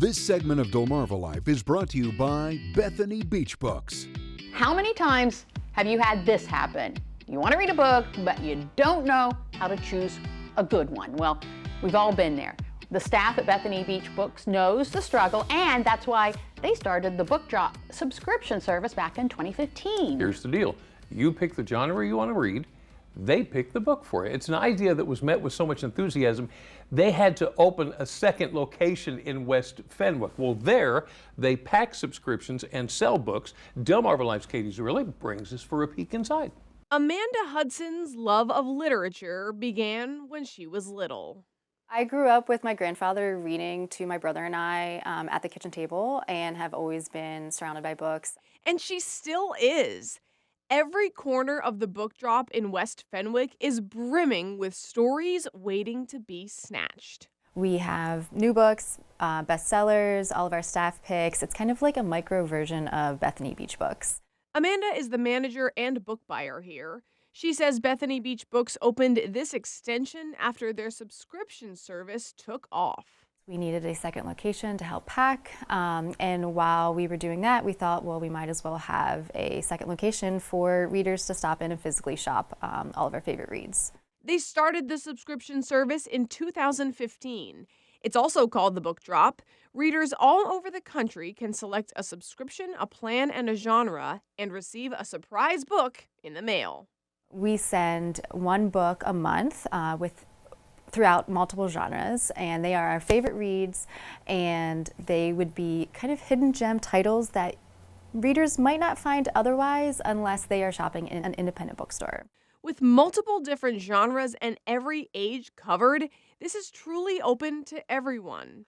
This segment of DelmarvaLife is brought to you by Bethany Beach Books. How many times have you had this happen? You want to read a book, but you don't know how to choose a good one. Well, we've all been there. The staff at Bethany Beach Books knows the struggle, and that's why they started the Book Drop subscription service back in 2015. Here's the deal. You pick the genre you want to read. They pick the book for you. It's an idea that was met with so much enthusiasm. They had to open a second location in West Fenwick. Well, there, they pack subscriptions and sell books. DelmarvaLife's Katie Zerilli brings us for a peek inside. Amanda Hudson's love of literature began when she was little. I grew up with my grandfather reading to my brother and I at the kitchen table and have always been surrounded by books. And she still is. Every corner of the Book Drop in West Fenwick is brimming with stories waiting to be snatched. We have new books, bestsellers, all of our staff picks. It's kind of like a micro version of Bethany Beach Books. Amanda is the manager and book buyer here. She says Bethany Beach Books opened this extension after their subscription service took off. We needed a second location to help pack, and while we were doing that, we thought, well, we might as well have a second location for readers to stop in and physically shop all of our favorite reads. They started the subscription service in 2015. It's also called the Book Drop. Readers all over the country can select a subscription, a plan, and a genre, and receive a surprise book in the mail. We send one book a month throughout multiple genres, and they are our favorite reads, and they would be kind of hidden gem titles that readers might not find otherwise unless they are shopping in an independent bookstore. With multiple different genres and every age covered, this is truly open to everyone.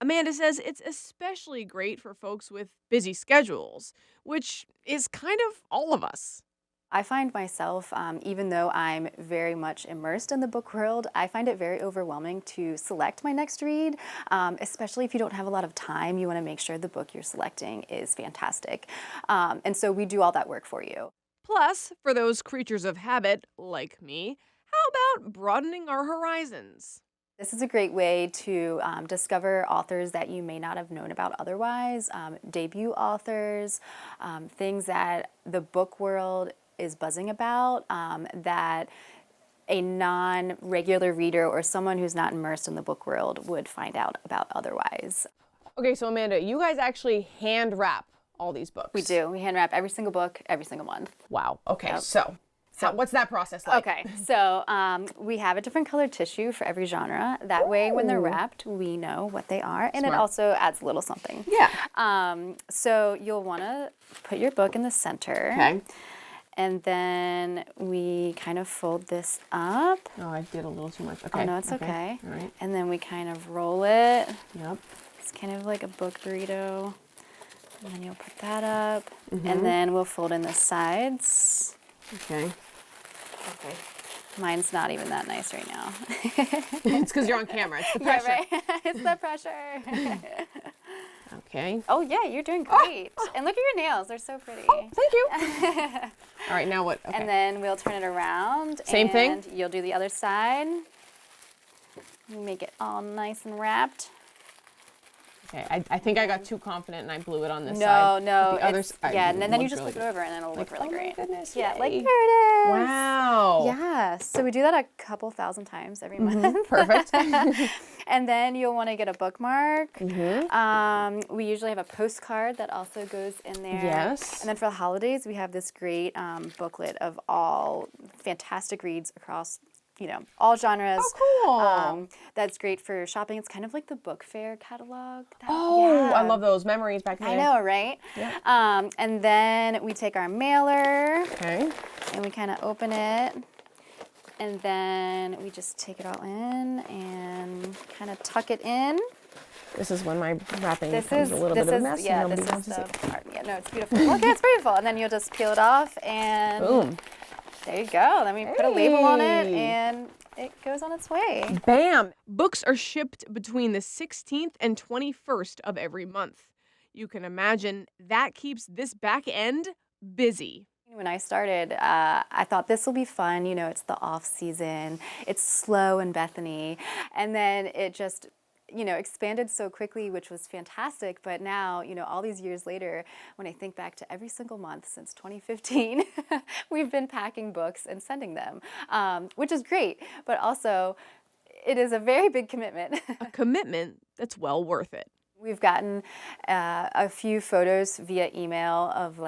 Amanda says it's especially great for folks with busy schedules, which is kind of all of us. I find myself, even though I'm very much immersed in the book world, I find it very overwhelming to select my next read, especially if you don't have a lot of time. You want to make sure the book you're selecting is fantastic. And so we do all that work for you. Plus, for those creatures of habit, like me, how about broadening our horizons? This is a great way to discover authors that you may not have known about otherwise, debut authors, things that the book world is buzzing about that a non-regular reader or someone who's not immersed in the book world would find out about otherwise. Okay, so Amanda, you guys actually hand wrap all these books. We do. We hand wrap every single book, every single month. Wow. Okay, Yep. so what's that process like? Okay, so we have a different colored tissue for every genre. That way, when they're wrapped, we know what they are, and Smart. it also adds a little something. Yeah. So you'll want to put your book in the center. Okay. And then we kind of fold this up. Oh, I did a little too much. Okay. Oh, no, it's okay. All right. And then we kind of roll it. Yep. It's kind of like a book burrito. And then you'll put that up. And then we'll fold in the sides. Okay. Okay. Mine's not even that nice right now. It's because you're on camera. It's the pressure. Yeah, right. It's the pressure. Okay. Oh, yeah, you're doing great. And look at your nails. They're so pretty. Oh, thank you. All right, now what? Okay. And then we'll turn it around. Same thing? And you'll do the other side. You make it all nice and wrapped. Okay, I think I got too confident and I blew it on this No, side. no. The other it's- side yeah, and then you looked just really flip it over and then it'll look really oh great. my goodness, Yeah, like yay. here it is. Wow. Yeah, so we do that a couple thousand times every month. Perfect. And then you'll want to get a bookmark. We usually have a postcard that also goes in there. Yes. And then for the holidays, we have this great booklet of all fantastic reads across, all genres. Oh, cool. That's great for shopping. It's kind of like the book fair catalog. Oh, Yeah. I love those memories back then. I know, right? Yeah. And then we take our mailer Okay. and we kind of open it. And then we just take it all in and kind of tuck it in. This is when my wrapping This becomes is a little bit of a mess. yeah, and this nobody is wants to see the it. part. Yeah, no, it's beautiful. Okay, it's beautiful. And then you'll just peel it off and Boom. there you go. Then we put a label on it Hey. and it goes on its way. Bam. Books are shipped between the 16th and 21st of every month. You can imagine that keeps this back end busy. When I started, I thought this will be fun. It's the off season. It's slow in Bethany. And then it just, expanded so quickly, which was fantastic. But now, all these years later, when I think back to every single month since 2015, we've been packing books and sending them, which is great. But also, it is a very big commitment. A commitment that's well worth it. We've gotten a few photos via email of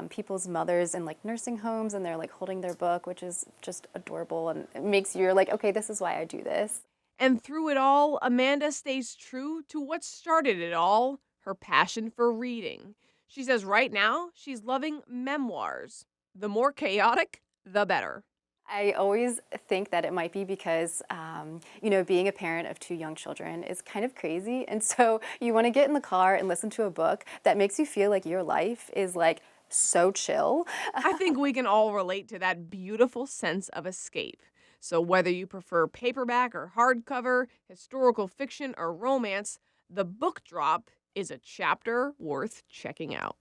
people's mothers in nursing homes, and they're holding their book, which is just adorable, and it makes you okay, this is why I do this. And through it all, Amanda stays true to what started it all, her passion for reading. She says right now she's loving memoirs. The more chaotic, the better. I always think that it might be because, being a parent of 2 young children is kind of crazy. And so you want to get in the car and listen to a book that makes you feel like your life is so chill. I think we can all relate to that beautiful sense of escape. So whether you prefer paperback or hardcover, historical fiction or romance, the book drop is a chapter worth checking out.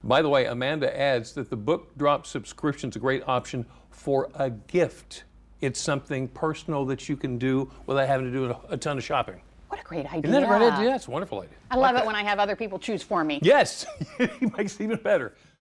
By the way, Amanda adds that the book drop subscription is a great option for a gift. It's something personal that you can do without having to do a ton of shopping. What a great idea. Isn't that a great idea? That's a wonderful idea. I love it when I have other people choose for me. Yes, it makes it even better.